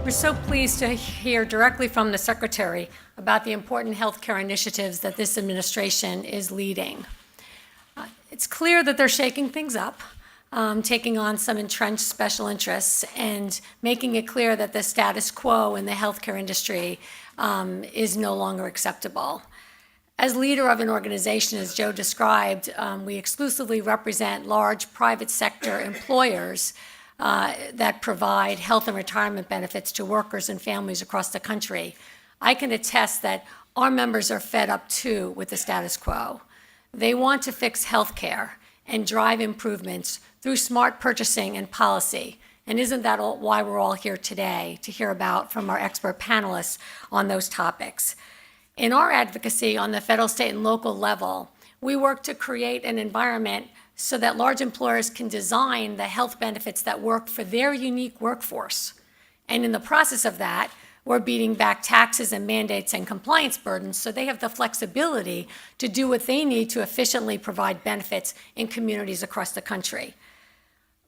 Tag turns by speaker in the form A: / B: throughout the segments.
A: We're so pleased to hear directly from the Secretary about the important healthcare initiatives that this administration is leading. It's clear that they're shaking things up, taking on some entrenched special interests and making it clear that the status quo in the healthcare industry is no longer acceptable. As leader of an organization, as Joe described, we exclusively represent large private sector employers that provide health and retirement benefits to workers and families across the country. I can attest that our members are fed up too with the status quo. They want to fix healthcare and drive improvements through smart purchasing and policy. And isn't that why we're all here today, to hear about from our expert panelists on those topics? In our advocacy on the federal, state, and local level, we work to create an environment so that large employers can design the health benefits that work for their unique workforce. And in the process of that, we're beating back taxes and mandates and compliance burdens so they have the flexibility to do what they need to efficiently provide benefits in communities across the country.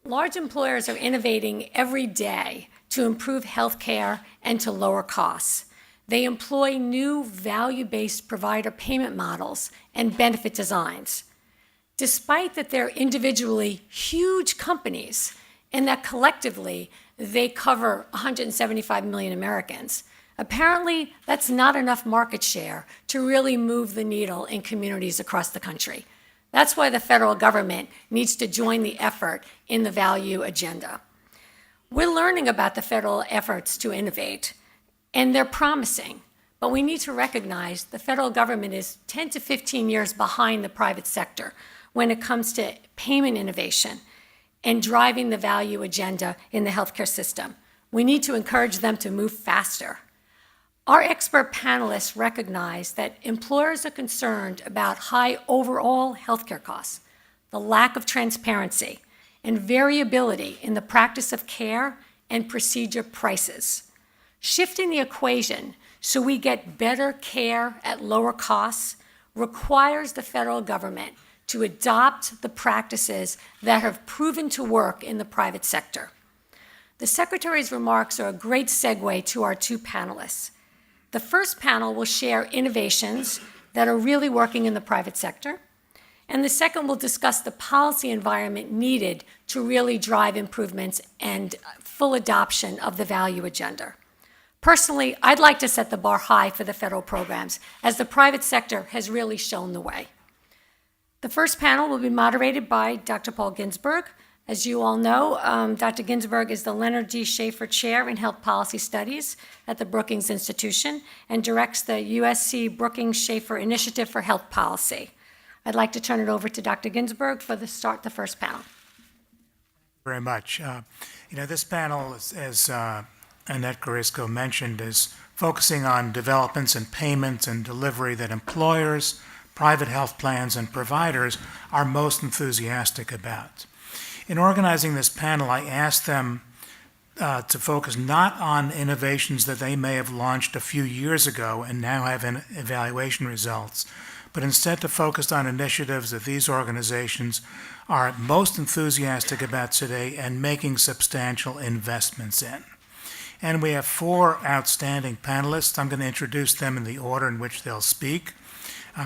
A: Large employers are innovating every day to improve health care and to lower costs. They employ new value-based provider payment models and benefit designs. Despite that they're individually huge companies and that collectively they cover 175 million Americans, apparently that's not enough market share to really move the needle in communities across the country. That's why the federal government needs to join the effort in the value agenda. We're learning about the federal efforts to innovate, and they're promising, but we need to recognize the federal government is 10 to 15 years behind the private sector when it comes to payment innovation and driving the value agenda in the healthcare system. We need to encourage them to move faster. Our expert panelists recognize that employers are concerned about high overall healthcare costs, the lack of transparency, and variability in the practice of care and procedure prices. Shifting the equation so we get better care at lower costs requires the federal government to adopt the practices that have proven to work in the private sector. The Secretary's remarks are a great segue to our two panelists. The first panel will share innovations that are really working in the private sector, and the second will discuss the policy environment needed to really drive improvements and full adoption of the value agenda. Personally, I'd like to set the bar high for the federal programs, as the private sector has really shown the way. The first panel will be moderated by Dr. Paul Ginsberg. As you all know, Dr. Ginsburg is the Leonard D. Schaeffer Chair in Health Policy Studies at the Brookings Institution and directs the USC-Brookings Schaeffer Initiative for Health Policy. I'd like to turn it over to Dr. Ginsburg for the first panel.
B: Very much. This panel, as Annette Guarisco mentioned, is focusing on developments in payments and delivery that employers, private health plans, and providers are most enthusiastic about. In organizing this panel, I asked them to focus not on innovations that they may have launched a few years ago and now have evaluation results, but instead to focus on initiatives that these organizations are most enthusiastic about today and making substantial investments in. And we have four outstanding panelists. I'm going to introduce them in the order in which they'll speak.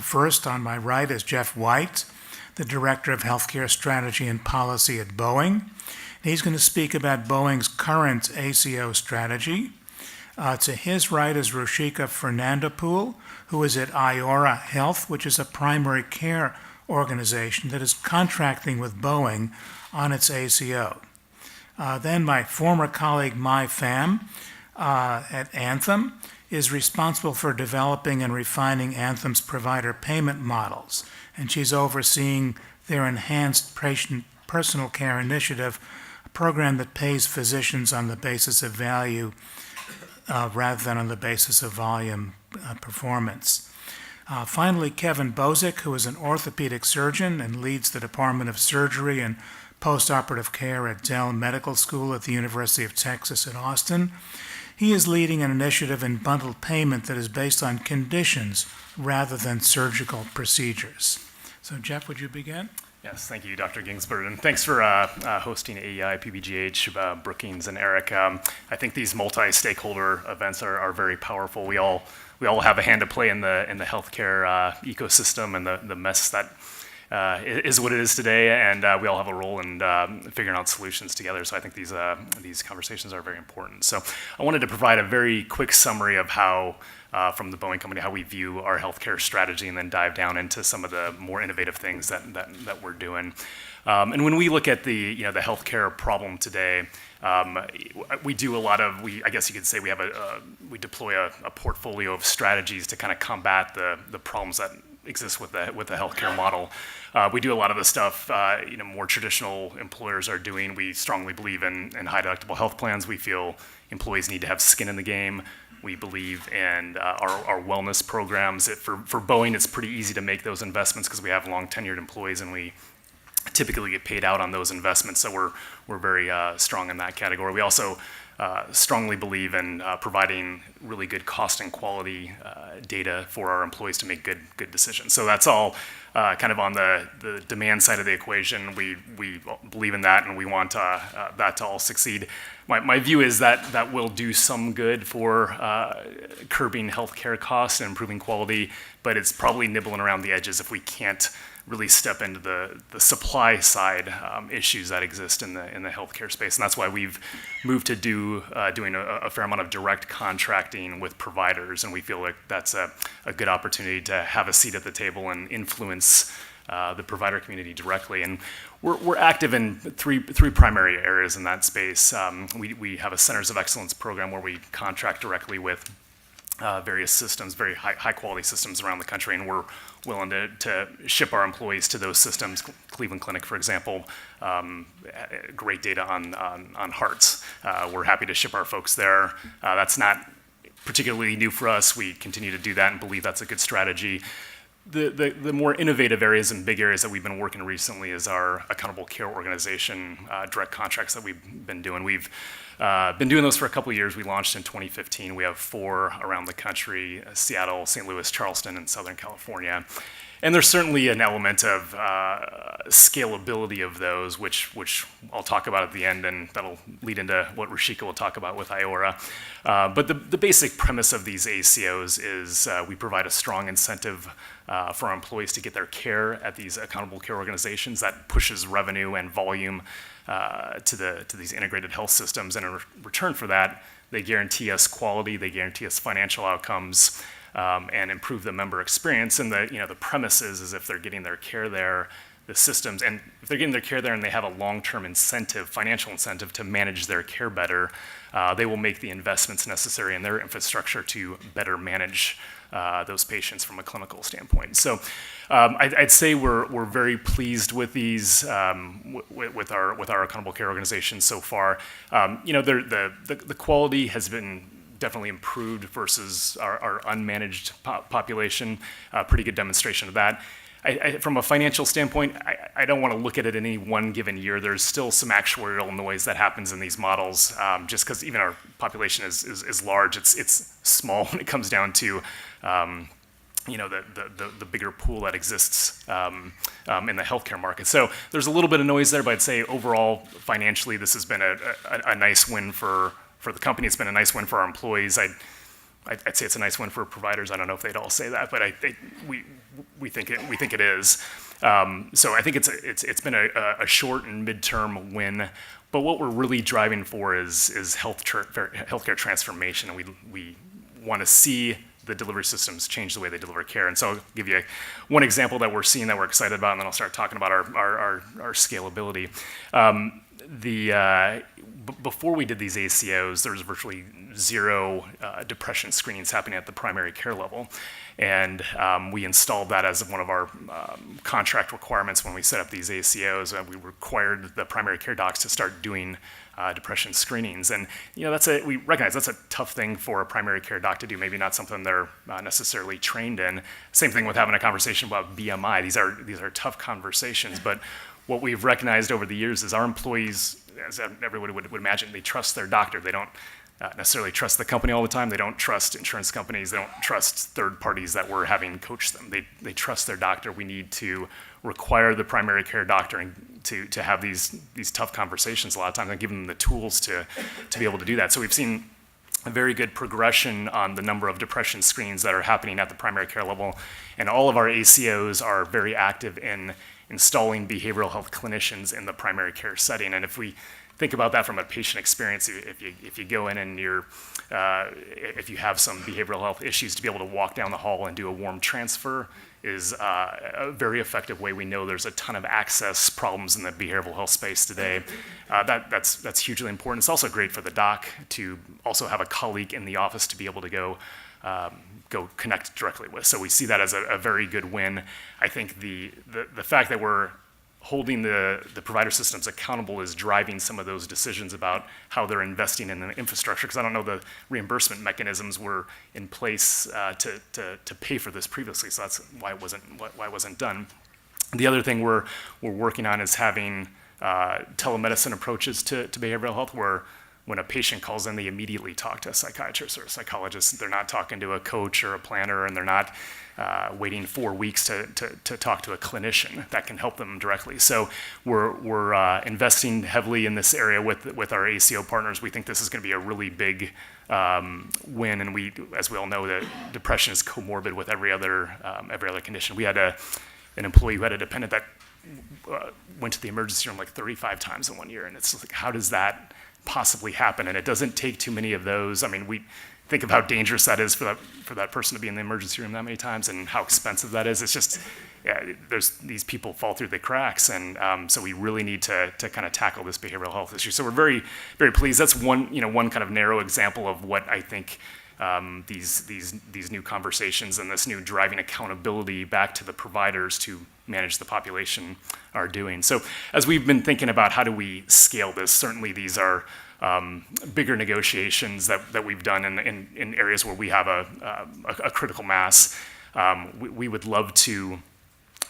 B: First, on my right is Jeff White, the Director of Healthcare Strategy and Policy at Boeing. He's going to speak about Boeing's current ACO strategy. To his right is Rushika Fernandopulle, who is at Iora Health, which is a primary care organization that is contracting with Boeing on its ACO. Then my former colleague, Pham, at Anthem, is responsible for developing and refining Anthem's provider payment models, and she's overseeing their enhanced personal care initiative, a program that pays physicians on the basis of value rather than on the basis of volume performance. Finally, Kevin Bozic, who is an orthopedic surgeon and leads the Department of Surgery and Postoperative Care at Dell Medical School at the University of Texas at Austin. He is leading an initiative in bundled payment that is based on conditions rather than surgical procedures. So, Jeff, would you begin?
C: Yes, thank you, Dr. Ginsburg, and thanks for hosting AEI, PBGH, Brookings, and ERIC. I think these multi-stakeholder events are very powerful. We all have a hand to play in the healthcare ecosystem and the mess that is what it is today, and we all have a role in figuring out solutions together. So I think these conversations are very important. So I wanted to provide a very quick summary of how, from the Boeing company, how we view our healthcare strategy, and then dive down into some of the more innovative things that we're doing. And when we look at the healthcare problem today, we do a lot of, I guess you could say we deploy a portfolio of strategies to kind of combat the problems that exist with the healthcare model. We do a lot of the stuff more traditional employers are doing. We strongly believe in high deductible health plans. We feel employees need to have skin in the game. We believe in our wellness programs. For Boeing, it's pretty easy to make those investments because we have long tenured employees and we typically get paid out on those investments. So we're very strong in that category. We also strongly believe in providing really good cost and quality data for our employees to make good decisions. So that's all kind of on the demand side of the equation. We believe in that, and we want that to all succeed. My view is that will do some good for curbing healthcare costs and improving quality, but it's probably nibbling around the edges if we can't really step into the supply side issues that exist in the healthcare space, and that's why we've moved to doing a fair amount of direct contracting with providers, and we feel like that's a good opportunity to have a seat at the table and influence the provider community directly. And we're active in three primary areas in that space. We have a Centers of Excellence program where we contract directly with various systems, very high quality systems around the country, and we're willing to ship our employees to those systems. Cleveland Clinic, for example, great data on hearts. We're happy to ship our folks there. That's not particularly new for us. We continue to do that and believe that's a good strategy. The more innovative areas and big areas that we've been working recently is our accountable care organization direct contracts that we've been doing. We've been doing those for a couple of years. We launched in 2015. We have 4 around the country: Seattle, St. Louis, Charleston, and Southern California. And there's certainly an element of scalability of those, which I'll talk about at the end, and that'll lead into what Rushika will talk about with Iora. But the basic premise of these ACOs is we provide a strong incentive for our employees to get their care at these accountable care organizations. That pushes revenue and volume to these integrated health systems, and in return for that, they guarantee us quality, they guarantee us financial outcomes, and improve the member experience. And the premise is if they're getting their care there, the systems, and if they're getting their care there and they have a long-term incentive, financial incentive to manage their care better, they will make the investments necessary in their infrastructure to better manage those patients from a clinical standpoint. So I'd say we're very pleased with these with our accountable care organizations so far. The quality has been definitely improved versus our unmanaged population. Pretty good demonstration of that. From a financial standpoint, I don't want to look at it in any one given year. There's still some actuarial noise that happens in these models, just because even our population is large. It's small when it comes down to the bigger pool that exists in the healthcare market. So there's a little bit of noise there, but I'd say overall, financially, this has been a nice win for the company. It's been a nice win for our employees. I'd say it's a nice win for providers. I don't know if they'd all say that, but we think it is. So I think it's been a short and midterm win. But what we're really driving for is healthcare transformation, and we want to see the delivery systems change the way they deliver care. And so I'll give you one example that we're seeing that we're excited about, and then I'll start talking about our scalability. Before we did these ACOs, there was virtually zero depression screenings happening at the primary care level. And we installed that as one of our contract requirements when we set up these ACOs. We required the primary care docs to start doing depression screenings. And we recognize that's a tough thing for a primary care doc to do, maybe not something they're necessarily trained in. Same thing with having a conversation about BMI. These are tough conversations, but what we've recognized over the years is our employees, as everybody would imagine, they trust their doctor. They necessarily trust the company all the time. They don't trust insurance companies. They don't trust third parties that we're having coach them. They trust their doctor. We need to require the primary care doctor to have these tough conversations a lot of times and give them the tools to be able to do that. So we've seen a very good progression on the number of depression screens that are happening at the primary care level. And all of our ACOs are very active in installing behavioral health clinicians in the primary care setting. And if we think about that from a patient experience, if you go in and if you have some behavioral health issues, to be able to walk down the hall and do a warm transfer is a very effective way. We know there's a ton of access problems in the behavioral health space today. That's hugely important. It's also great for the doc to also have a colleague in the office to be able to go connect directly with. So we see that as a very good win. I think the fact that we're holding the provider systems accountable is driving some of those decisions about how they're investing in the infrastructure, because I don't know the reimbursement mechanisms were in place to pay for this previously, so that's why it wasn't done. The other thing we're working on is having telemedicine approaches to behavioral health, where when a patient calls in, they immediately talk to a psychiatrist or a psychologist. They're not talking to a coach or a planner, and they're not waiting 4 weeks to talk to a clinician that can help them directly. So we're investing heavily in this area with our ACO partners. We think this is going to be a really big win, and as we all know, that depression is comorbid with every other condition. We had an employee who had a dependent that went to the emergency room like 35 times in 1 year, and it's like, how does that possibly happen? And it doesn't take too many of those. I mean, we think of how dangerous that is for that person to be in the emergency room that many times, and how expensive that is. It's just, these people fall through the cracks, and so we really need to kind of tackle this behavioral health issue. So we're very, very pleased. That's one kind of narrow example of what I think these new conversations and this new driving accountability back to the providers to manage the population are doing. So as we've been thinking about how do we scale this, certainly these are bigger negotiations that we've done in areas where we have a critical mass. We would love to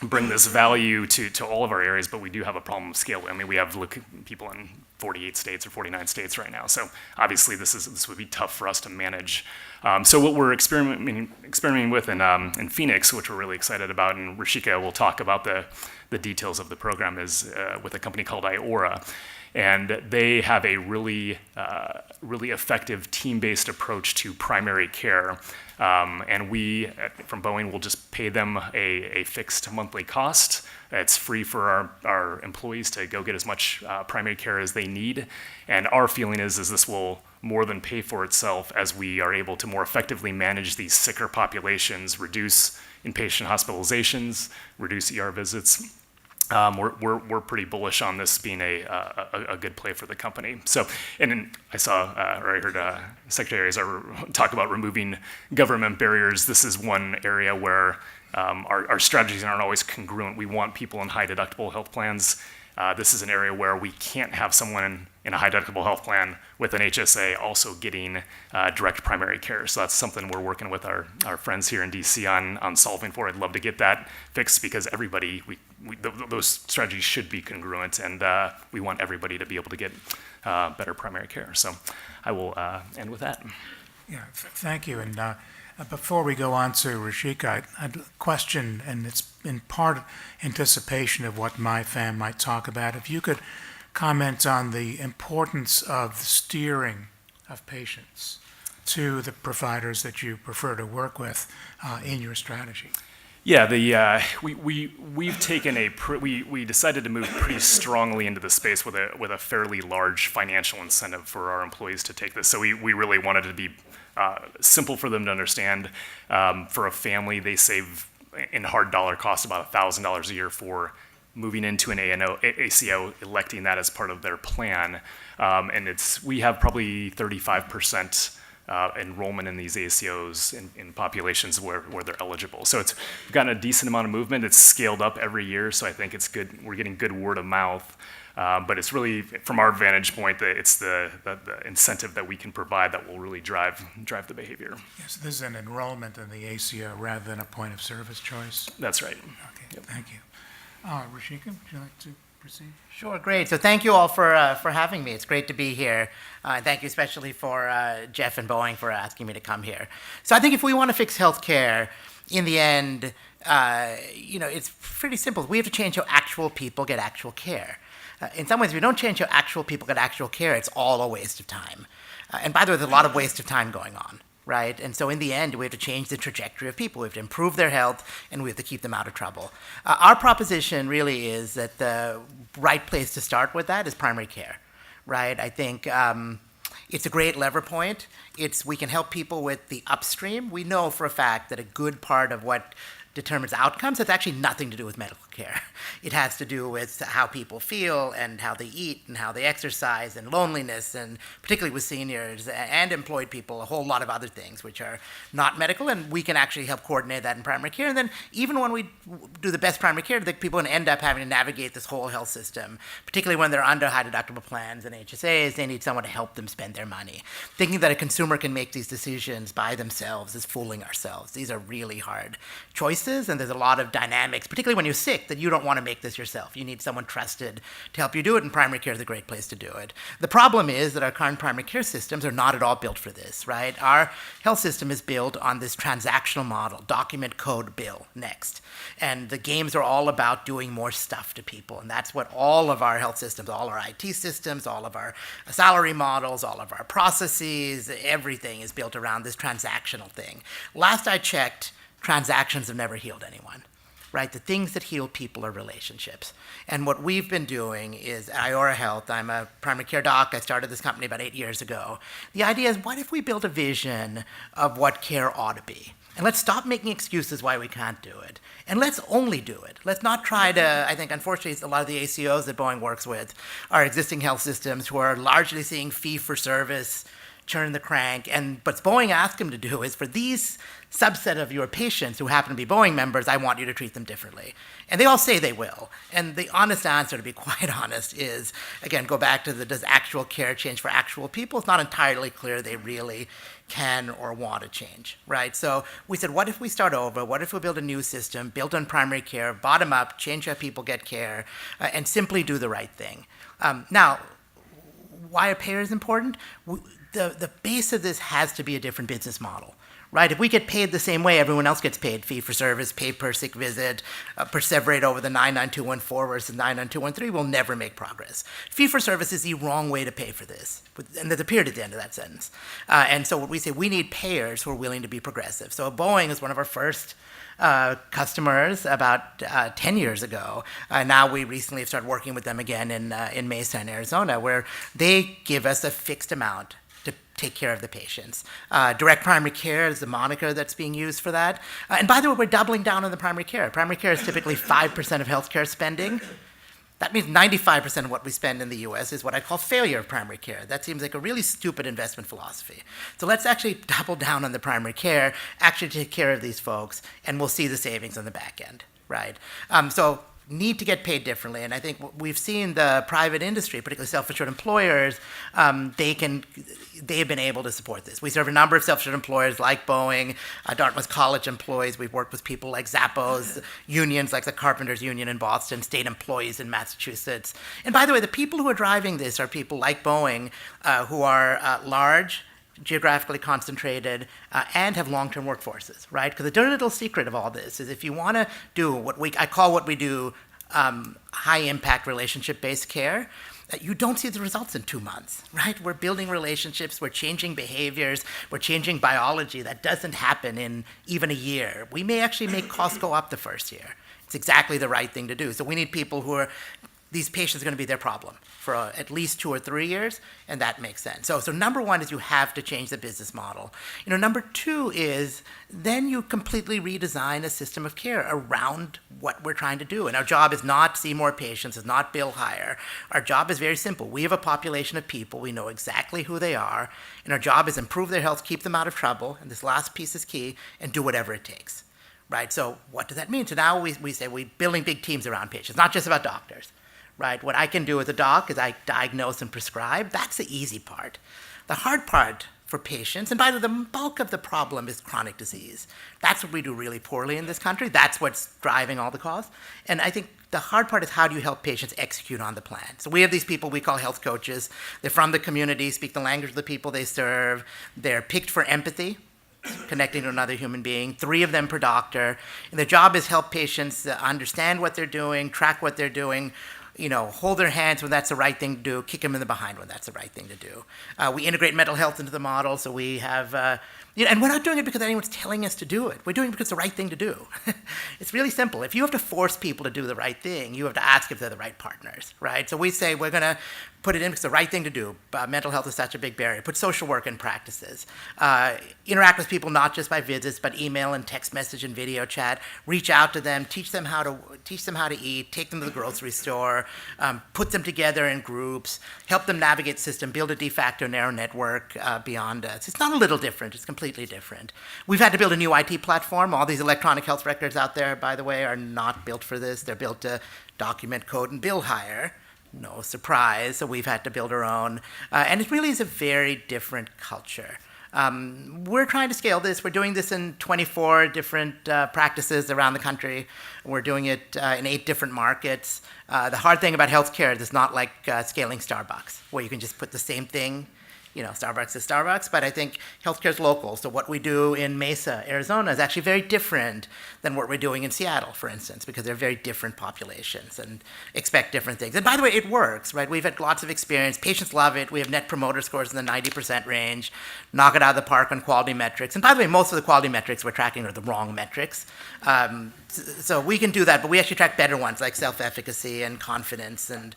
C: bring this value to all of our areas, but we do have a problem of scale. I mean, we have people in 48 states or 49 states right now, so obviously this would be tough for us to manage. So what we're experimenting with in Phoenix, which we're really excited about, and Rushika will talk about the details of the program, is with a company called Iora. And they have a really effective team-based approach to primary care. And we, from Boeing, will just pay them a fixed monthly cost. It's free for our employees to go get as much primary care as they need. And our feeling is this will more than pay for itself as we are able to more effectively manage these sicker populations, reduce inpatient hospitalizations, reduce ER visits. We're pretty bullish on this being a good play for the company. So, and then I heard Secretary Azar talk about removing government barriers. This is one area where our strategies aren't always congruent. We want people in high deductible health plans. This is an area where we can't have someone in a high deductible health plan with an HSA also getting direct primary care. So that's something we're working with our friends here in DC on solving for. I'd love to get that fixed, because everybody, those strategies should be congruent, and we want everybody to be able to get better primary care. So I will end with that.
B: Yeah, thank you. And before we go on to Rushika, I'd question, and it's in part anticipation of what Pham might talk about, if you could comment on the importance of the steering of patients to the providers that you prefer to work with in your strategy.
C: Yeah, we've taken we decided to move pretty strongly into the space with a fairly large financial incentive for our employees to take this. So we really wanted it to be simple for them to understand. For a family, they save in hard dollar cost about $1,000 a year for moving into an ACO, electing that as part of their plan. And we have probably 35% enrollment in these ACOs in populations where they're eligible. So we've gotten a decent amount of movement. It's scaled up every year, so I think it's good. We're getting good word of mouth. But it's really, from our vantage point, it's the incentive that we can provide that will really drive the behavior.
B: Yes, this is an enrollment in the ACO rather than a point of service choice.
C: That's right.
B: Okay, yep. Thank you. Rushika, would you like to proceed?
D: Sure, great. So thank you all for having me. It's great to be here. And thank you especially for Jeff and Boeing for asking me to come here. So I think if we want to fix healthcare, in the end, it's pretty simple. We have to change how actual people get actual care. In some ways, if we don't change how actual people get actual care, it's all a waste of time. And by the way, there's a lot of waste of time going on, right? And so in the end, we have to change the trajectory of people. We have to improve their health, and we have to keep them out of trouble. Our proposition really is that the right place to start with that is primary care, right? I think it's a great lever point. We can help people with the upstream. We know for a fact that a good part of what determines outcomes has actually nothing to do with medical care. It has to do with how people feel and how they eat and how they exercise and loneliness, and particularly with seniors and employed people, a whole lot of other things which are not medical, and we can actually help coordinate that in primary care. And then even when we do the best primary care, the people end up having to navigate this whole health system, particularly when they're under high deductible plans and HSAs, they need someone to help them spend their money. Thinking that a consumer can make these decisions by themselves is fooling ourselves. These are really hard choices, and there's a lot of dynamics, particularly when you're sick, that you don't want to make this yourself. You need someone trusted to help you do it, and primary care is a great place to do it. The problem is that our current primary care systems are not at all built for this, right? Our health system is built on this transactional model, document, code, bill, next. And the games are all about doing more stuff to people, and that's what all of our health systems, all our IT systems, all of our salary models, all of our processes, everything is built around this transactional thing. Last I checked, transactions have never healed anyone, right? The things that heal people are relationships. And what we've been doing is at Iora Health, I'm a primary care doc. I started this company about 8 years ago. The idea is, what if we build a vision of what care ought to be? And let's stop making excuses why we can't do it. And let's only do it. Let's not try to, I think, unfortunately, a lot of the ACOs that Boeing works with are existing health systems who are largely seeing fee-for-service, turn the crank. And what Boeing asked them to do is, for these subset of your patients who happen to be Boeing members, I want you to treat them differently. And they all say they will. And the honest answer, to be quite honest, is, again, go back to does actual care change for actual people? It's not entirely clear they really can or want to change, right? So we said, what if we start over? What if we build a new system, built on primary care, bottom up, change how people get care, and simply do the right thing? Now, why are payers important? The base of this has to be a different business model, right? If we get paid the same way everyone else gets paid, fee for service, pay per sick visit, perseverate over the 99214 versus 99213, we'll never make progress. Fee for service is the wrong way to pay for this. And there's a period at the end of that sentence. And so what we say, we need payers who are willing to be progressive. So Boeing is one of our first customers about 10 years ago. Now we recently have started working with them again in Mesa, in Arizona, where they give us a fixed amount to take care of the patients. Direct primary care is the moniker that's being used for that. And by the way, we're doubling down on the primary care. Primary care is typically 5% of healthcare spending. That means 95% of what we spend in the US is what I call failure of primary care. That seems like a really stupid investment philosophy. So let's actually double down on the primary care, actually take care of these folks, and we'll see the savings on the back end, right? So need to get paid differently. And I think we've seen the private industry, particularly self-insured employers, they've been able to support this. We serve a number of self-insured employers like Boeing, Dartmouth College employees. We've worked with people like Zappos, unions like the Carpenters Union in Boston, state employees in Massachusetts. And by the way, the people who are driving this are people like Boeing who are large, geographically concentrated, and have long-term workforces, right? Because the dirty little secret of all this is, if you want to do I call what we do high-impact relationship-based care, you don't see the results in 2 months, right? We're building relationships, we're changing behaviors, we're changing biology. That doesn't happen in even a year. We may actually make costs go up the first year. It's exactly the right thing to do. So we need people who are, these patients are going to be their problem for at least 2 or 3 years, and that makes sense. So number one is you have to change the business model. Number two is then you completely redesign a system of care around what we're trying to do. And our job is not see more patients, is not bill higher. Our job is very simple. We have a population of people, we know exactly who they are, and our job is improve their health, keep them out of trouble, and this last piece is key, and do whatever it takes, right? So what does that mean? So now we say we're building big teams around patients, not just about doctors. Right? What I can do as a doc is I diagnose and prescribe. That's the easy part. The hard part for patients, and by the way, the bulk of the problem is chronic disease. That's what we do really poorly in this country. That's what's driving all the costs. And I think The hard part is how do you help patients execute on the plan? So we have these people we call health coaches. They're from the community, speak the language of the people they serve. They're picked for empathy, connecting to another human being, 3 of them per doctor. And their job is help patients understand what they're doing, track what they're doing, hold their hands when that's the right thing to do, kick them in the behind when that's the right thing to do. We integrate mental health into the model, so we have, and we're not doing it because anyone's telling us to do it. We're doing it because it's the right thing to do. It's really simple. If you have to force people to do the right thing, you have to ask if they're the right partners, right? So we say we're going to put it in because it's the right thing to do. Mental health is such a big barrier. Put social work in practices. Interact with people not just by visits, but email and text message and video chat. Reach out to them. Teach them how to eat. Take them to the grocery store. Put them together in groups. Help them navigate the system. Build a de facto narrow network beyond us. It's not a little different. It's completely different. We've had to build a new IT platform. All these electronic health records out there, by the way, are not built for this. They're built to document, code, and bill higher. No surprise, so we've had to build our own. And it really is a very different culture. We're trying to scale this. We're doing this in 24 different practices around the country. We're doing it in 8 different markets. The hard thing about healthcare is it's not like scaling Starbucks, where you can just put the same thing. Starbucks is Starbucks, but I think healthcare is local. So what we do in Mesa, Arizona is actually very different than what we're doing in Seattle, for instance, because they're very different populations and expect different things. And by the way, it works, right? We've had lots of experience. Patients love it. We have net promoter scores in the 90% range, knock it out of the park on quality metrics. And by the way, most of the quality metrics we're tracking are the wrong metrics. So we can do that, but we actually track better ones like self-efficacy and confidence and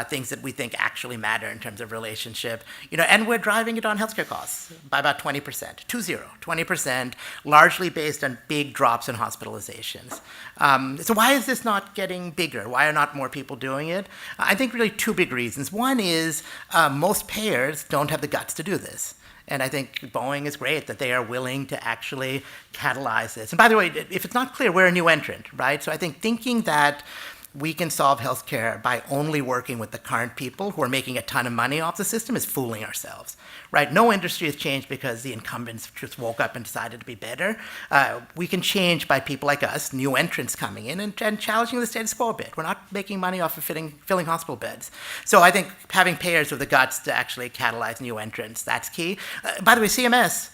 D: things that we think actually matter in terms of relationship. And we're driving it on healthcare costs by about 20%, 20%, largely based on big drops in hospitalizations. So why is this not getting bigger? Why are not more people doing it? I think really 2 big reasons. One is most payers don't have the guts to do this. And I think Boeing is great that they are willing to actually catalyze this. And by the way, if it's not clear, we're a new entrant, right? So I think thinking that we can solve healthcare by only working with the current people who are making a ton of money off the system is fooling ourselves, right? No industry has changed because the incumbents just woke up and decided to be better. We can change by people like us, new entrants coming in and challenging the status quo a bit. We're not making money off of filling hospital beds. So I think having payers with the guts to actually catalyze new entrants, that's key. By the way, CMS,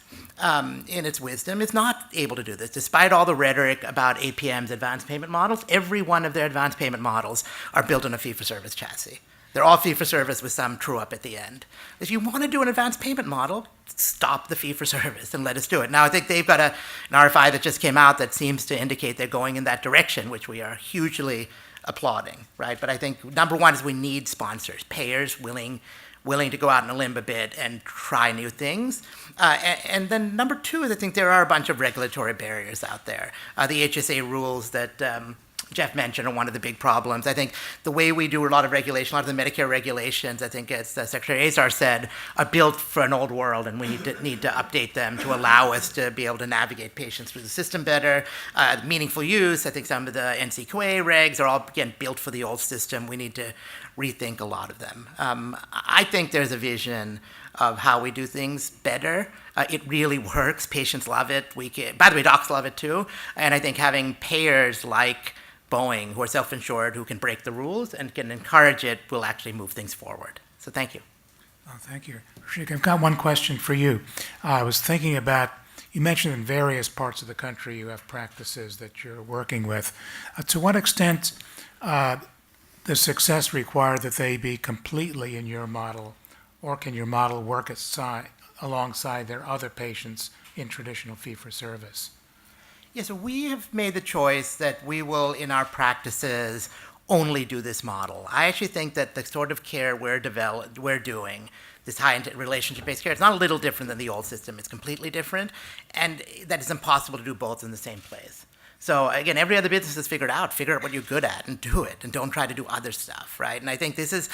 D: in its wisdom, is not able to do this. Despite all the rhetoric about APM's advanced payment models, every one of their advanced payment models are built on a fee-for-service chassis. They're all fee-for-service with some true-up at the end. If you want to do an advanced payment model, stop the fee-for-service and let us do it. Now, I think they've got an RFI that just came out that seems to indicate they're going in that direction, which we are hugely applauding, right? But I think number one is we need sponsors, payers willing to go out on a limb a bit and try new things. And then number 2 is I think there are a bunch of regulatory barriers out there. The HSA rules that Jeff mentioned are one of the big problems. I think the way we do a lot of regulation, a lot of the Medicare regulations, I think as Secretary Azar said, are built for an old world, and we need to update them to allow us to be able to navigate patients through the system better. Meaningful use, I think some of the NCQA regs are all, again, built for the old system. We need to rethink a lot of them. I think there's a vision of how we do things better. It really works. Patients love it. By the way, docs love it too. And I think having payers like Boeing, who are self-insured, who can break the rules and can encourage it, will actually move things forward. So thank you.
B: Oh, thank you. Rushika, I've got one question for you. I was thinking about, you mentioned in various parts of the country you have practices that you're working with. To what extent the success require that they be completely in your model, or can your model work alongside their other patients in traditional fee-for-service?
D: Yeah, so we have made the choice that we will, in our practices, only do this model. I actually think that the sort of care we're doing, this high relationship-based care, it's not a little different than the old system. It's completely different, and that it's impossible to do both in the same place. So again, every other business has figure out what you're good at and do it, and don't try to do other stuff, right? And I think this is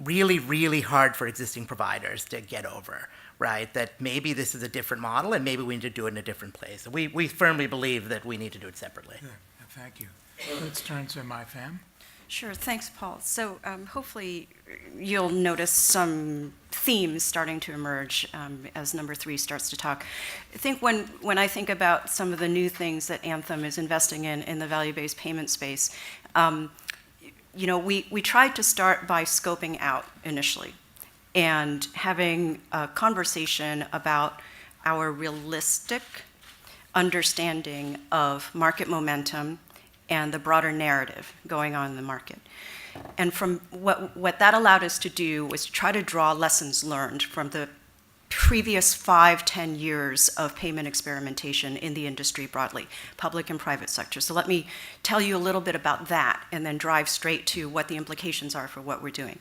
D: really, really hard for existing providers to get over, right? That maybe this is a different model, and maybe we need to do it in a different place. We firmly believe that we need to do it separately.
B: Good. Thank you. Let's turn to my Pham.
E: Sure, thanks, Paul. So hopefully you'll notice some themes starting to emerge as number 3 starts to talk. I think when I think about some of the new things that Anthem is investing in the value-based payment space, we tried to start by scoping out initially and having a conversation about our realistic understanding of market momentum and the broader narrative going on in the market. And from what that allowed us to do was to try to draw lessons learned from the previous 5-10 years of payment experimentation in the industry broadly, public and private sector. So let me tell you a little bit about that and then drive straight to what the implications are for what we're doing.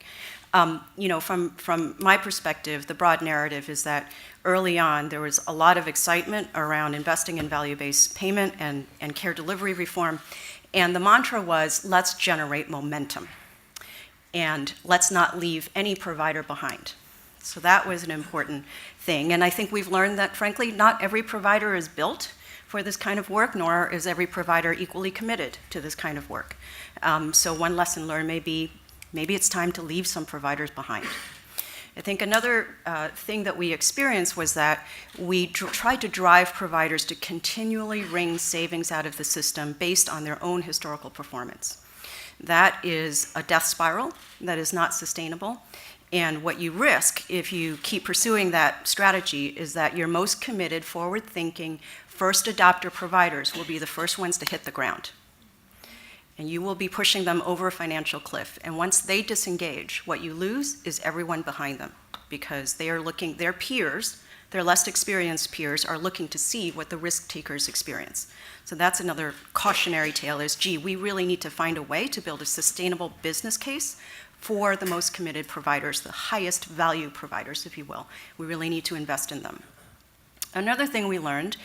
E: From my perspective, the broad narrative is that early on there was a lot of excitement around investing in value-based payment and care delivery reform, and the mantra was, let's generate momentum, and let's not leave any provider behind. So that was an important thing, and I think we've learned that, frankly, not every provider is built for this kind of work, nor is every provider equally committed to this kind of work. So one lesson learned may be, maybe it's time to leave some providers behind. I think another thing that we experienced was that we tried to drive providers to continually wring savings out of the system based on their own historical performance. That is a death spiral that is not sustainable. And what you risk if you keep pursuing that strategy is that your most committed, forward-thinking, first adopter providers will be the first ones to hit the ground. And you will be pushing them over a financial cliff. And once they disengage, what you lose is everyone behind them, because they are looking, their peers, their less experienced peers, are looking to see what the risk takers experience. So that's another cautionary tale is, gee, we really need to find a way to build a sustainable business case for the most committed providers, the highest value providers, if you will. We really need to invest in them. Another thing we learned,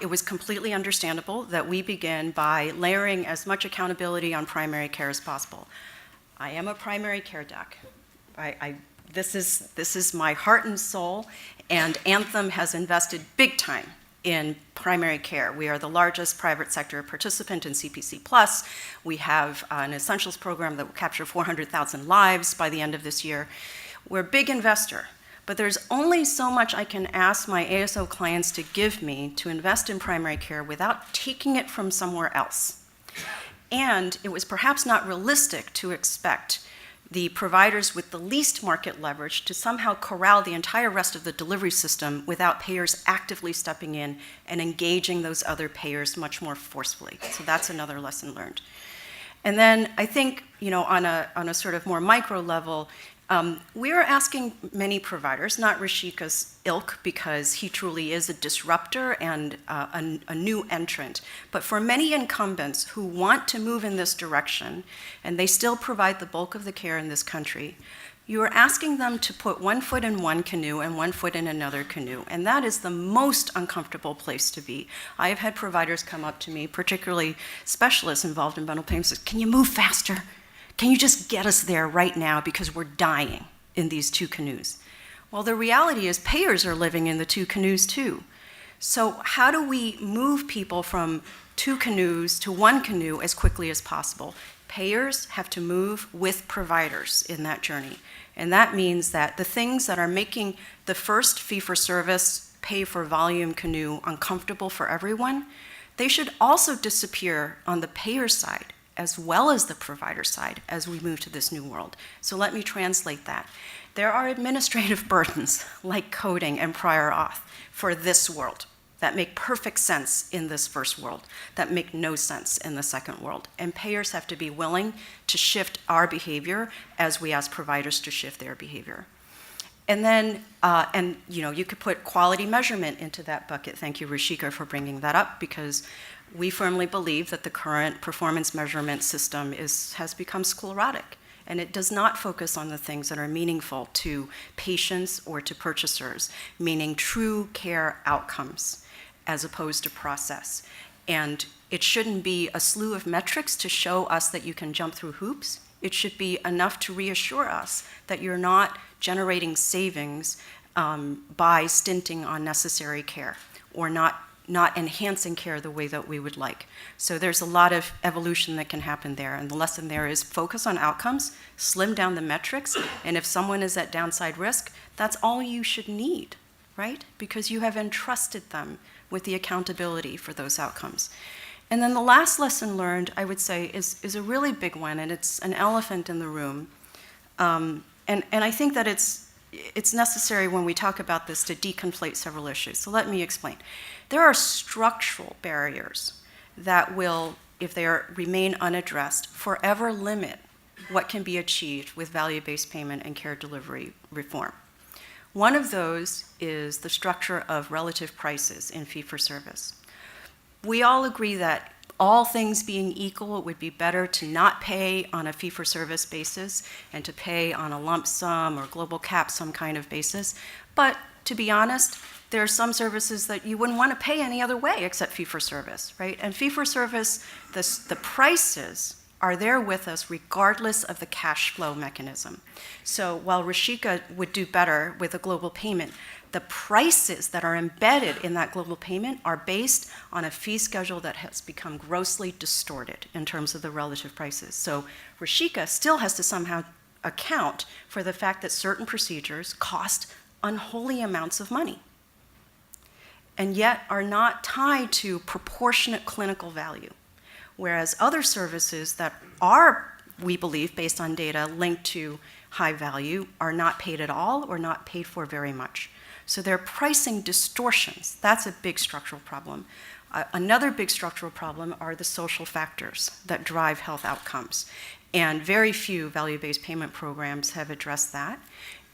E: it was completely understandable that we begin by layering as much accountability on primary care as possible. I am a primary care doc. This is my heart and soul, and Anthem has invested big time in primary care. We are the largest private sector participant in CPC Plus. We have an essentials program that will capture 400,000 lives by the end of this year. We're a big investor, but there's only so much I can ask my ASO clients to give me to invest in primary care without taking it from somewhere else. And it was perhaps not realistic to expect the providers with the least market leverage to somehow corral the entire rest of the delivery system without payers actively stepping in and engaging those other payers much more forcefully. So that's another lesson learned. And then I think, on a sort of more micro level, we are asking many providers, not Rushika's ilk, because he truly is a disruptor and a new entrant, but for many incumbents who want to move in this direction, and they still provide the bulk of the care in this country, you are asking them to put one foot in one canoe and one foot in another canoe, and that is the most uncomfortable place to be. I have had providers come up to me, particularly specialists involved in bundle payments, say, can you move faster? Can you just get us there right now because we're dying in these two canoes? Well, the reality is payers are living in the two canoes too. So how do we move people from two canoes to one canoe as quickly as possible? Payers have to move with providers in that journey. And that means that the things that are making the first fee-for-service, pay-for-volume canoe uncomfortable for everyone, they should also disappear on the payer side as well as the provider side as we move to this new world. So let me translate that. There are administrative burdens like coding and prior auth for this world that make perfect sense in this first world, that make no sense in the second world. And payers have to be willing to shift our behavior as we ask providers to shift their behavior. And then, you could put quality measurement into that bucket. Thank you, Rushika, for bringing that up, because we firmly believe that the current performance measurement system has become sclerotic, and it does not focus on the things that are meaningful to patients or to purchasers, meaning true care outcomes as opposed to process. And it shouldn't be a slew of metrics to show us that you can jump through hoops. It should be enough to reassure us that you're not generating savings by stinting on necessary care or not enhancing care the way that we would like. So there's a lot of evolution that can happen there, and the lesson there is focus on outcomes, slim down the metrics, and if someone is at downside risk, that's all you should need, right? Because you have entrusted them with the accountability for those outcomes. And then the last lesson learned, I would say, is a really big one, and it's an elephant in the room. And I think that it's necessary when we talk about this to deconflate several issues. So let me explain. There are structural barriers that will, if they remain unaddressed, forever limit what can be achieved with value-based payment and care delivery reform. One of those is the structure of relative prices in fee-for-service. We all agree that all things being equal, it would be better to not pay on a fee-for-service basis and to pay on a lump sum or global cap some kind of basis. But to be honest, there are some services that you wouldn't want to pay any other way except fee-for-service, right? And fee-for-service, the prices are there with us regardless of the cash flow mechanism. So while Rushika would do better with a global payment, the prices that are embedded in that global payment are based on a fee schedule that has become grossly distorted in terms of the relative prices. So Rushika still has to somehow account for the fact that certain procedures cost unholy amounts of money and yet are not tied to proportionate clinical value. Whereas other services that are, we believe, based on data, linked to high value are not paid at all or not paid for very much. So there are pricing distortions. That's a big structural problem. Another big structural problem are the social factors that drive health outcomes. And very few value-based payment programs have addressed that.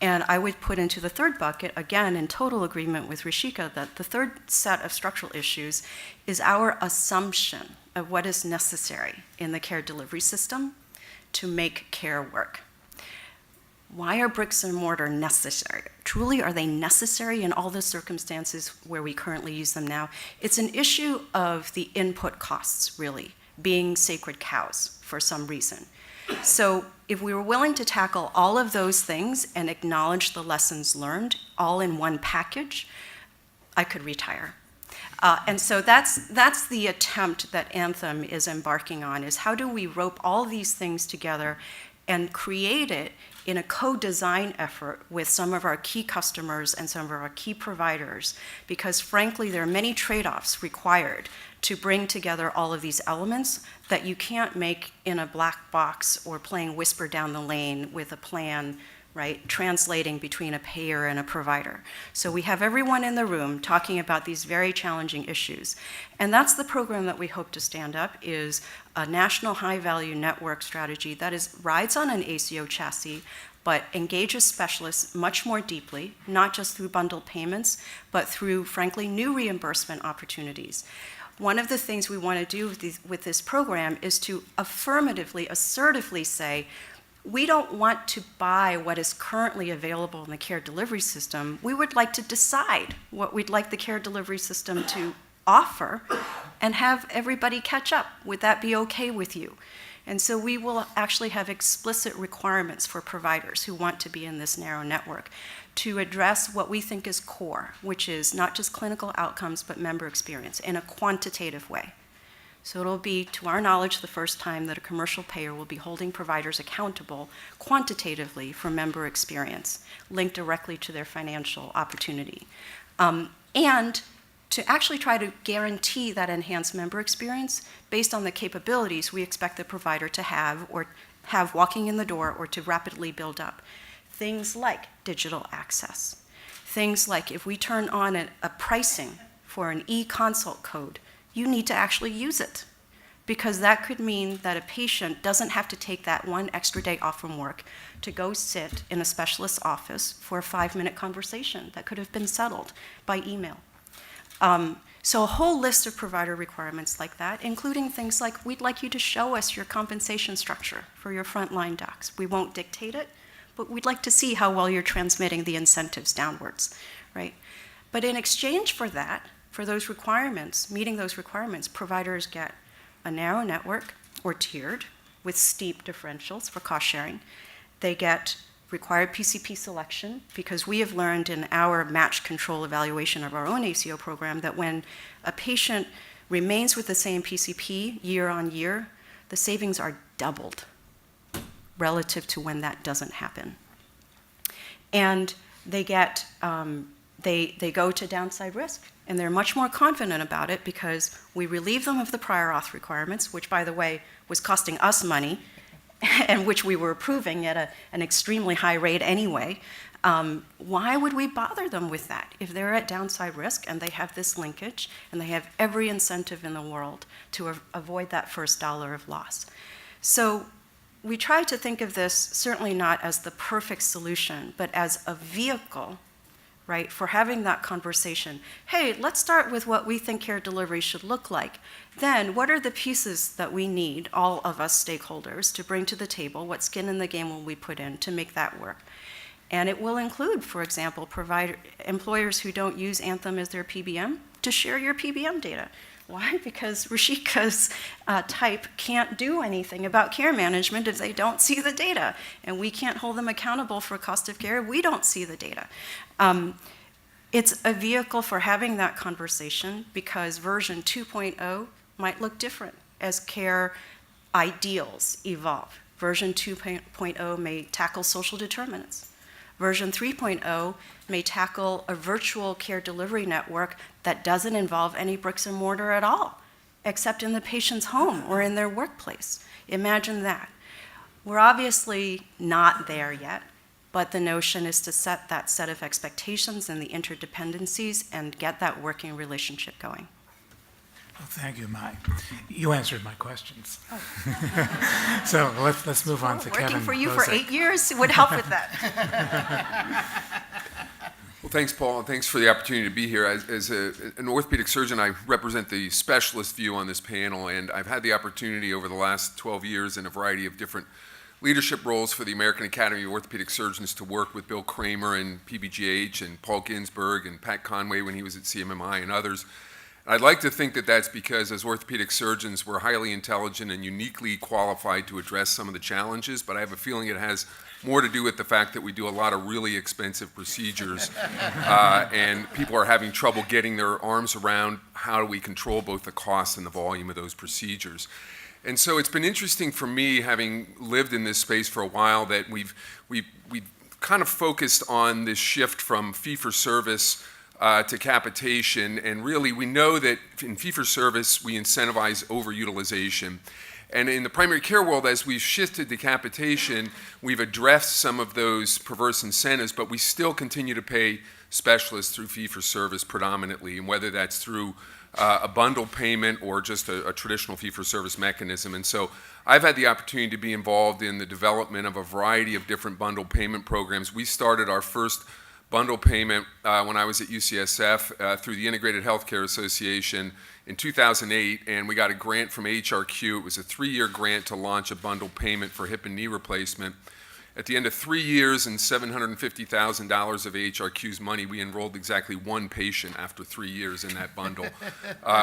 E: And I would put into the third bucket, again, in total agreement with Rushika, that the third set of structural issues is our assumption of what is necessary in the care delivery system to make care work. Why are bricks and mortar necessary? Truly, are they necessary in all the circumstances where we currently use them now? It's an issue of the input costs, really, being sacred cows for some reason. So if we were willing to tackle all of those things and acknowledge the lessons learned all in one package, I could retire. And so that's the attempt that Anthem is embarking on, is how do we rope all these things together and create it in a co-design effort with some of our key customers and some of our key providers, because frankly, there are many trade-offs required to bring together all of these elements that you can't make in a black box or playing whisper down the lane with a plan, right, translating between a payer and a provider. So we have everyone in the room talking about these very challenging issues. And that's the program that we hope to stand up, is a national high-value network strategy that rides on an ACO chassis, but engages specialists much more deeply, not just through bundled payments, but through, frankly, new reimbursement opportunities. One of the things we want to do with this program is to affirmatively, assertively say, we don't want to buy what is currently available in the care delivery system. We would like to decide what we'd like the care delivery system to offer and have everybody catch up. Would that be okay with you? And so we will actually have explicit requirements for providers who want to be in this narrow network to address what we think is core, which is not just clinical outcomes, but member experience in a quantitative way. So it'll be, to our knowledge, the first time that a commercial payer will be holding providers accountable quantitatively for member experience, linked directly to their financial opportunity. And to actually try to guarantee that enhanced member experience based on the capabilities we expect the provider to have, or have walking in the door, or to rapidly build up. Things like digital access. Things like if we turn on a pricing for an e-consult code, you need to actually use it, because that could mean that a patient doesn't have to take that one extra day off from work to go sit in a specialist's office for a 5-minute conversation that could have been settled by email. So a whole list of provider requirements like that, including things like, we'd like you to show us your compensation structure for your frontline docs. We won't dictate it, but we'd like to see how well you're transmitting the incentives downwards, right? But in exchange for that, for those requirements, meeting those requirements, providers get a narrow network, or tiered, with steep differentials for cost sharing. They get required PCP selection, because we have learned in our match control evaluation of our own ACO program that when a patient remains with the same PCP year on year, the savings are doubled relative to when that doesn't happen. And they get they go to downside risk. And they're much more confident about it because we relieve them of the prior auth requirements, which, by the way, was costing us money and which we were approving at an extremely high rate anyway. Why would we bother them with that if they're at downside risk and they have this linkage and they have every incentive in the world to avoid that first dollar of loss? So we try to think of this certainly not as the perfect solution, but as a vehicle, right, for having that conversation. Hey, let's start with what we think care delivery should look like. Then, what are the pieces that we need, all of us stakeholders, to bring to the table? What skin in the game will we put in to make that work? And it will include, for example, employers who don't use Anthem as their PBM to share your PBM data. Why? Because Rushika's type can't do anything about care management if they don't see the data. And we can't hold them accountable for cost of care if we don't see the data. It's a vehicle for having that conversation because version 2.0 might look different as care ideals evolve. Version 2.0 may tackle social determinants. Version 3.0 may tackle a virtual care delivery network that doesn't involve any bricks and mortar at all, except in the patient's home or in their workplace. Imagine that. We're obviously not there yet, but the notion is to set that set of expectations and the interdependencies and get that working relationship going.
B: Well, thank you, Mai. You answered my questions. So let's move on to Kevin.
E: Working for you
B: Bozic.
E: for 8 years would help with that.
F: Well, thanks, Paul, and thanks for the opportunity to be here. As an orthopedic surgeon, I represent the specialist view on this panel, and I've had the opportunity over the last 12 years in a variety of different leadership roles for the American Academy of Orthopedic Surgeons to work with Bill Kramer and PBGH and Paul Ginsberg and Pat Conway when he was at CMMI and others. I'd like to think that that's because as orthopedic surgeons, we're highly intelligent and uniquely qualified to address some of the challenges, but I have a feeling it has more to do with the fact that we do a lot of really expensive procedures and people are having trouble getting their arms around how do we control both the cost and the volume of those procedures. And so it's been interesting for me, having lived in this space for a while, that we've kind of focused on this shift from fee-for-service to capitation, and really we know that in fee-for-service we incentivize overutilization. And in the primary care world, as we've shifted to capitation, we've addressed some of those perverse incentives, but we still continue to pay specialists through fee-for-service predominantly, and whether that's through a bundle payment or just a traditional fee-for-service mechanism. And so I've had the opportunity to be involved in the development of a variety of different bundle payment programs. We started our first bundle payment when I was at UCSF through the Integrated Healthcare Association in 2008, and we got a grant from AHRQ. It was a 3-year grant to launch a bundle payment for hip and knee replacement. At the end of 3 years and $750,000 of AHRQ's money, we enrolled exactly one patient after 3 years in that bundle.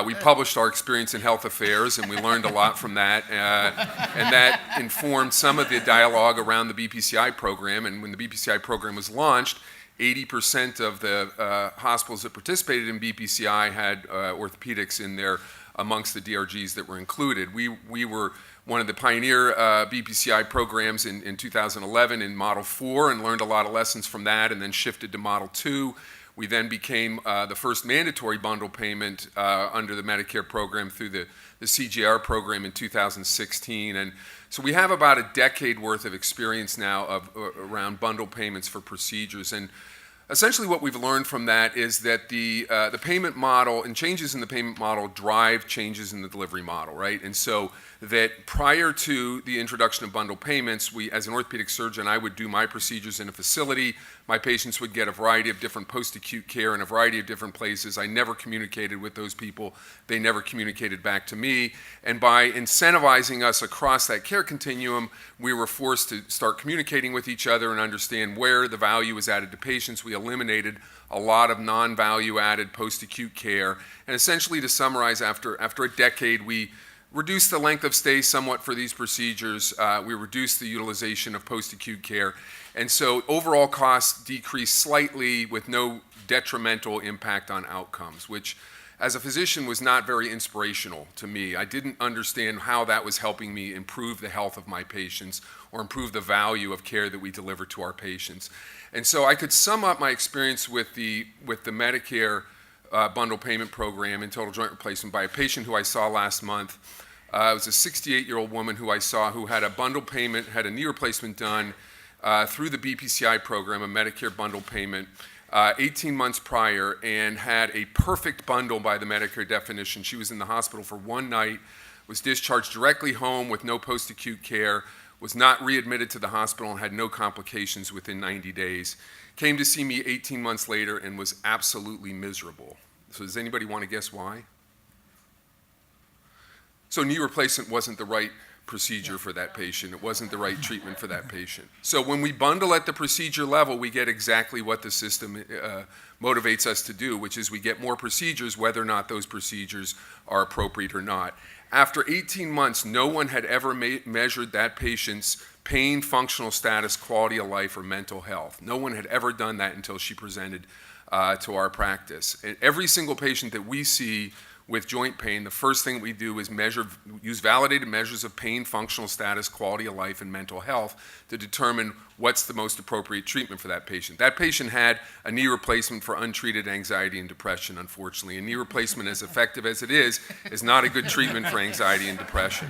F: We published our experience in Health Affairs, and we learned a lot from that, and that informed some of the dialogue around the BPCI program. And when the BPCI program was launched, 80% of the hospitals that participated in BPCI had orthopedics in there amongst the DRGs that were included. We were one of the pioneer BPCI programs in 2011 in Model 4 and learned a lot of lessons from that, and then shifted to Model 2. We then became the first mandatory bundle payment under the Medicare program through the CJR program in 2016. And so we have about a decade worth of experience now around bundle payments for procedures. And essentially what we've learned from that is that the payment model and changes in the payment model drive changes in the delivery model, right? And so that prior to the introduction of bundle payments, as an orthopedic surgeon, I would do my procedures in a facility. My patients would get a variety of different post-acute care in a variety of different places. I never communicated with those people. They never communicated back to me. And by incentivizing us across that care continuum, we were forced to start communicating with each other and understand where the value was added to patients. We eliminated a lot of non-value added post-acute care. And essentially, to summarize, after a decade, we reduced the length of stay somewhat for these procedures. We reduced the utilization of post-acute care. And so overall costs decreased slightly with no detrimental impact on outcomes, which as a physician was not very inspirational to me. I didn't understand how that was helping me improve the health of my patients or improve the value of care that we deliver to our patients. And so I could sum up my experience with the Medicare bundle payment program and total joint replacement by a patient who I saw last month. It was a 68-year-old woman who I saw who had a bundle payment, had a knee replacement done through the BPCI program, a Medicare bundle payment, 18 months prior, and had a perfect bundle by the Medicare definition. She was in the hospital for one night, was discharged directly home with no post-acute care, was not readmitted to the hospital, and had no complications within 90 days. Came to see me 18 months later and was absolutely miserable. So does anybody want to guess why? So knee replacement wasn't the right procedure for that patient. It wasn't the right treatment for that patient. So when we bundle at the procedure level, we get exactly what the system motivates us to do, which is we get more procedures, whether or not those procedures are appropriate or not. After 18 months, no one had ever measured that patient's pain, functional status, quality of life, or mental health. No one had ever done that until she presented to our practice. And every single patient that we see with joint pain, the first thing we do is use validated measures of pain, functional status, quality of life, and mental health to determine what's the most appropriate treatment for that patient. That patient had a knee replacement for untreated anxiety and depression, unfortunately. A knee replacement, as effective as it is not a good treatment for anxiety and depression.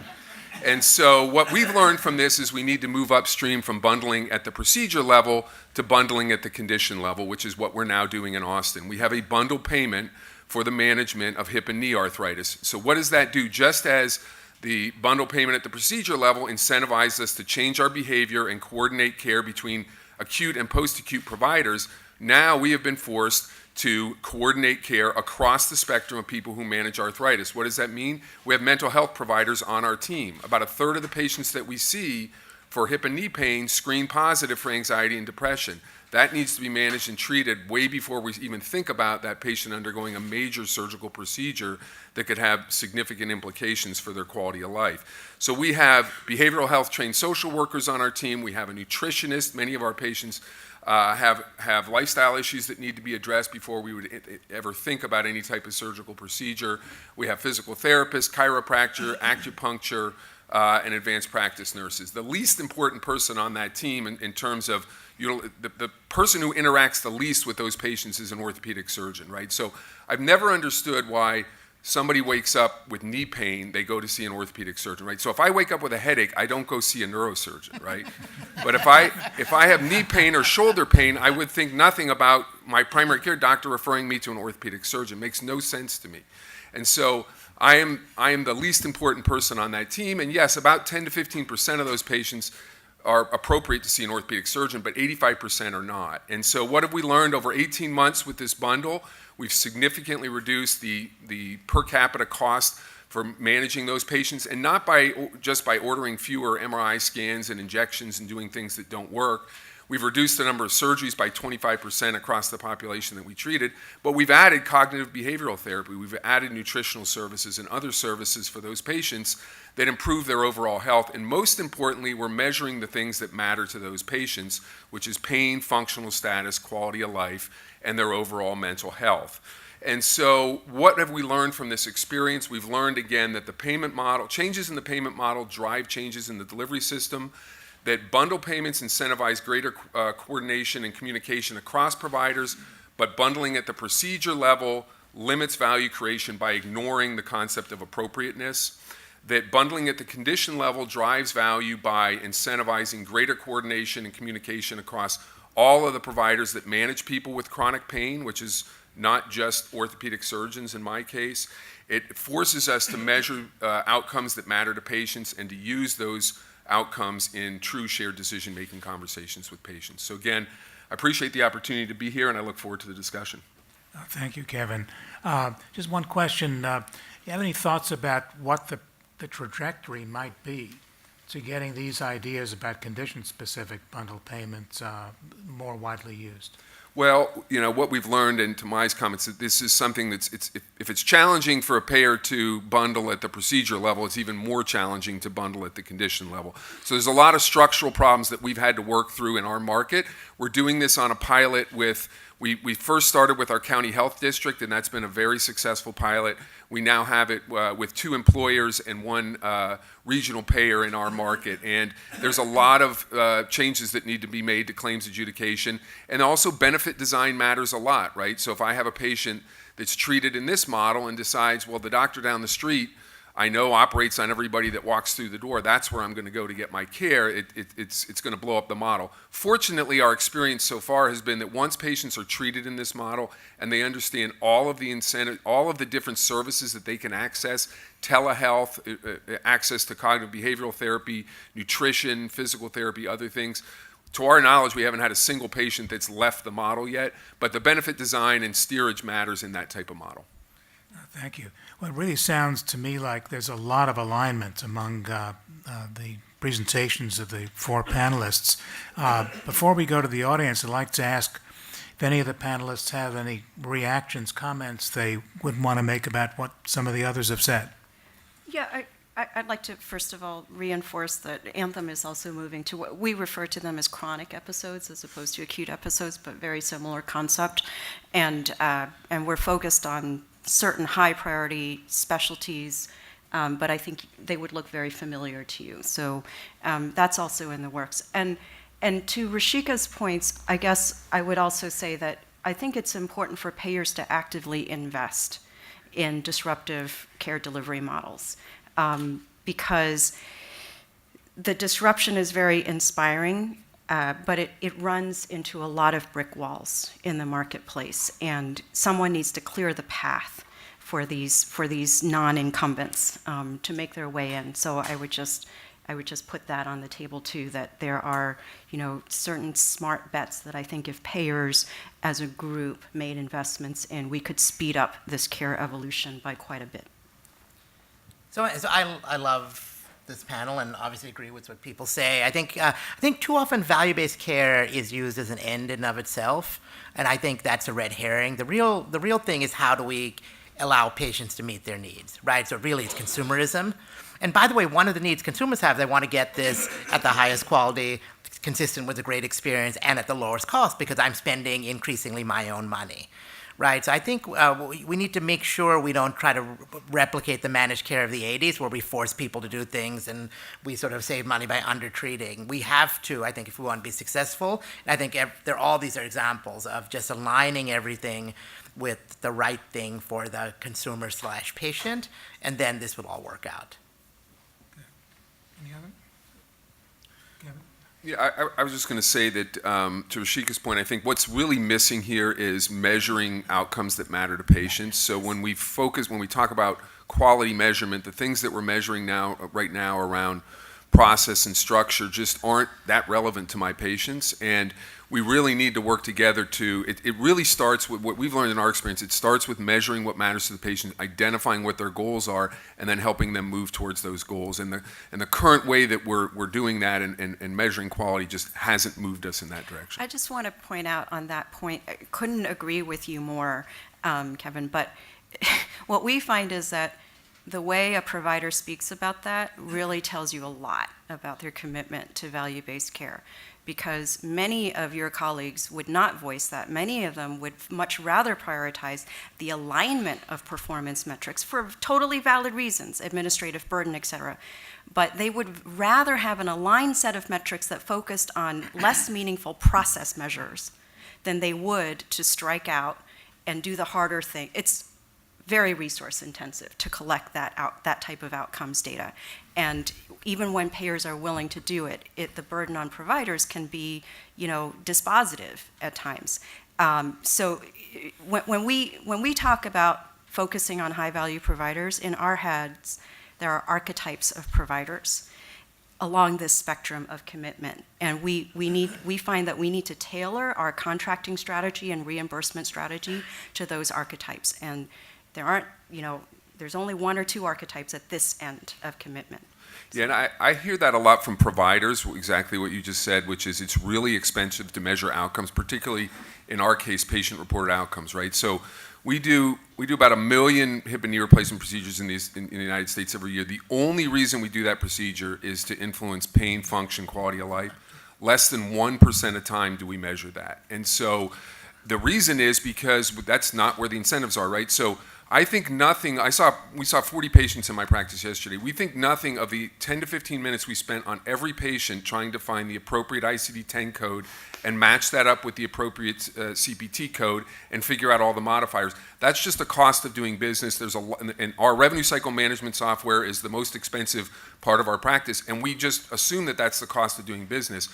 F: And so what we've learned from this is we need to move upstream from bundling at the procedure level to bundling at the condition level, which is what we're now doing in Austin. We have a bundle payment for the management of hip and knee arthritis. So what does that do? Just as the bundle payment at the procedure level incentivizes us to change our behavior and coordinate care between acute and post-acute providers, now we have been forced to coordinate care across the spectrum of people who manage arthritis. What does that mean? We have mental health providers on our team. About a third of the patients that we see for hip and knee pain screen positive for anxiety and depression. That needs to be managed and treated way before we even think about that patient undergoing a major surgical procedure that could have significant implications for their quality of life. So we have behavioral health trained social workers on our team. We have a nutritionist. Many of our patients have lifestyle issues that need to be addressed before we would ever think about any type of surgical procedure. We have physical therapists, chiropractor, acupuncture, and advanced practice nurses. The least important person on that team in terms of the person who interacts the least with those patients is an orthopedic surgeon, right? So I've never understood why somebody wakes up with knee pain, they go to see an orthopedic surgeon, right? So if I wake up with a headache, I don't go see a neurosurgeon, right? But if I have knee pain or shoulder pain, I would think nothing about my primary care doctor referring me to an orthopedic surgeon. It makes no sense to me. And so I am the least important person on that team, and yes, about 10 to 15% of those patients are appropriate to see an orthopedic surgeon, but 85% are not. And so what have we learned over 18 months with this bundle? We've significantly reduced the per capita cost for managing those patients, and not just by ordering fewer MRI scans and injections and doing things that don't work. We've reduced the number of surgeries by 25% across the population that we treated, but we've added cognitive behavioral therapy. We've added nutritional services and other services for those patients that improve their overall health. And most importantly, we're measuring the things that matter to those patients, which is pain, functional status, quality of life, and their overall mental health. And so what have we learned from this experience? We've learned, again, that the payment model, changes in the payment model drive changes in the delivery system, that bundle payments incentivize greater coordination and communication across providers, but bundling at the procedure level limits value creation by ignoring the concept of appropriateness, that bundling at the condition level drives value by incentivizing greater coordination and communication across all of the providers that manage people with chronic pain, which is not just orthopedic surgeons in my case. It forces us to measure outcomes that matter to patients and to use those outcomes in true shared decision-making conversations with patients. So again, I appreciate the opportunity to be here, and I look forward to the discussion.
B: Thank you, Kevin. Just one question. You have any thoughts about what the trajectory might be to getting these ideas about condition-specific bundle payments more widely used?
F: Well, what we've learned, and to Mai's comments, that this is something if it's challenging for a payer to bundle at the procedure level, it's even more challenging to bundle at the condition level. So there's a lot of structural problems that we've had to work through in our market. We're doing this on a pilot with We first started with our county health district, and that's been a very successful pilot. We now have it with 2 employers and 1 regional payer in our market. And there's a lot of changes that need to be made to claims adjudication. And also benefit design matters a lot, right? So if I have a patient that's treated in this model and decides, well, the doctor down the street I know operates on everybody that walks through the door, that's where I'm going to go to get my care, it's going to blow up the model. Fortunately, our experience so far has been that once patients are treated in this model and they understand all of the incentive, all of the different services that they can access, telehealth, access to cognitive behavioral therapy, nutrition, physical therapy, other things, to our knowledge, we haven't had a single patient that's left the model yet, but the benefit design and steerage matters in that type of model.
B: Thank you. Well, it really sounds to me like there's a lot of alignment among the presentations of the 4 panelists. Before we go to the audience, I'd like to ask if any of the panelists have any reactions, comments they would want to make about what some of the others have said.
E: Yeah, I'd like to, first of all, reinforce that Anthem is also moving to what we refer to them as chronic episodes as opposed to acute episodes, but very similar concept. And we're focused on certain high priority specialties, but I think they would look very familiar to you. So that's also in the works. And to Rushika's points, I guess I would also say that I think it's important for payers to actively invest in disruptive care delivery models. Because the disruption is very inspiring, but it runs into a lot of brick walls in the marketplace, and someone needs to clear the path for these non-incumbents to make their way in. So I would just put that on the table too, that there are certain smart bets that I think if payers as a group made investments in, we could speed up this care evolution by quite a bit.
D: So I love this panel and obviously agree with what people say. I think too often value-based care is used as an end in of itself, and I think that's a red herring. The real thing is how do we allow patients to meet their needs, right? So really it's consumerism. And by the way, one of the needs consumers have, they want to get this at the highest quality, consistent with a great experience, and at the lowest cost because I'm spending increasingly my own money. Right, so I think we need to make sure we don't try to replicate the managed care of the 80s where we force people to do things and we sort of save money by undertreating. We have to, I think, if we want to be successful, and I think all these are examples of just aligning everything with the right thing for the consumer/patient, and then this will all work out.
B: Any other? Kevin?
F: Yeah, I was just going to say that to Rushika's point, I think what's really missing here is measuring outcomes that matter to patients. So when we talk about quality measurement, the things that we're measuring right now around process and structure just aren't that relevant to my patients. And we really need to work together it really starts with what we've learned in our experience. It starts with measuring what matters to the patient, identifying what their goals are, and then helping them move towards those goals. And the current way that we're doing that and measuring quality just hasn't moved us in that direction.
E: I just want to point out on that point, I couldn't agree with you more, Kevin, but what we find is that the way a provider speaks about that really tells you a lot about their commitment to value-based care, because many of your colleagues would not voice that. Many of them would much rather prioritize the alignment of performance metrics for totally valid reasons, administrative burden, et cetera. But they would rather have an aligned set of metrics that focused on less meaningful process measures than they would to strike out and do the harder thing. It's very resource intensive to collect that type of outcomes data. And even when payers are willing to do it, the burden on providers can be, dispositive at times. So when we talk about focusing on high value providers, in our heads, there are archetypes of providers along this spectrum of commitment. And we find that we need to tailor our contracting strategy and reimbursement strategy to those archetypes. And there aren't, there's only 1 or 2 archetypes at this end of commitment.
F: Yeah, and I hear that a lot from providers, exactly what you just said, which is it's really expensive to measure outcomes, particularly in our case, patient-reported outcomes, right? So we do about 1 million hip and knee replacement procedures in the United States every year. The only reason we do that procedure is to influence pain, function, quality of life. Less than 1% of time do we measure that. And so The reason is because that's not where the incentives are, right? So I think nothing, we saw 40 patients in my practice yesterday. We think nothing of the 10 to 15 minutes we spent on every patient trying to find the appropriate ICD-10 code and match that up with the appropriate CPT code and figure out all the modifiers. That's just the cost of doing business. And our revenue cycle management software is the most expensive part of our practice, and we just assume that that's the cost of doing business.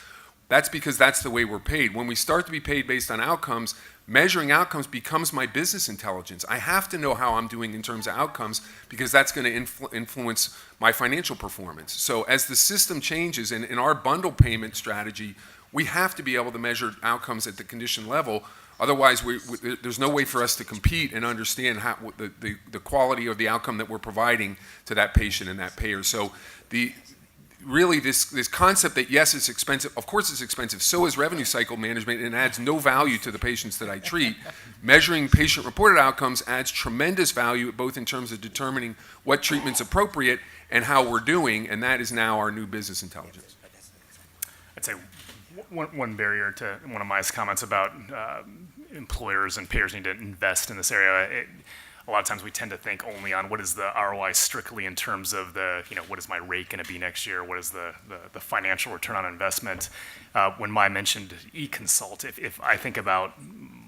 F: That's because that's the way we're paid. When we start to be paid based on outcomes, measuring outcomes becomes my business intelligence. I have to know how I'm doing in terms of outcomes because that's going to influence my financial performance. So as the system changes, and in our bundle payment strategy, we have to be able to measure outcomes at the condition level. Otherwise, there's no way for us to compete and understand the quality of the outcome that we're providing to that patient and that payer. So really this concept that yes, it's expensive, of course it's expensive, so is revenue cycle management, and adds no value to the patients that I treat. Measuring patient-reported outcomes adds tremendous value, both in terms of determining what treatment's appropriate and how we're doing, and that is now our new business intelligence.
C: I'd say one barrier to one of my comments about employers and payers need to invest in this area. A lot of times we tend to think only on what is the ROI strictly in terms of what is my rate going to be next year? What is the financial return on investment? When Mai mentioned e-consult, if I think about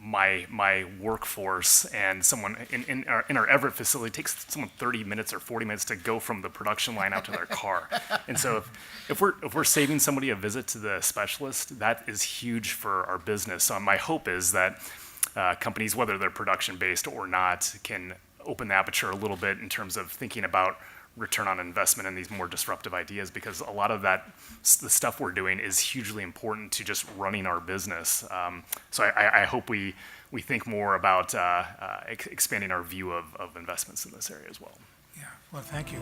C: my workforce and someone in our Everett facility, it takes someone 30 minutes or 40 minutes to go from the production line out to their car. And so if we're saving somebody a visit to the specialist, that is huge for our business. So my hope is that companies, whether they're production-based or not, can open the aperture a little bit in terms of thinking about return on investment in these more disruptive ideas, because a lot of the stuff we're doing is hugely important to just running our business. So I hope we think more about expanding our view of investments in this area as well.
B: Yeah, well, thank you.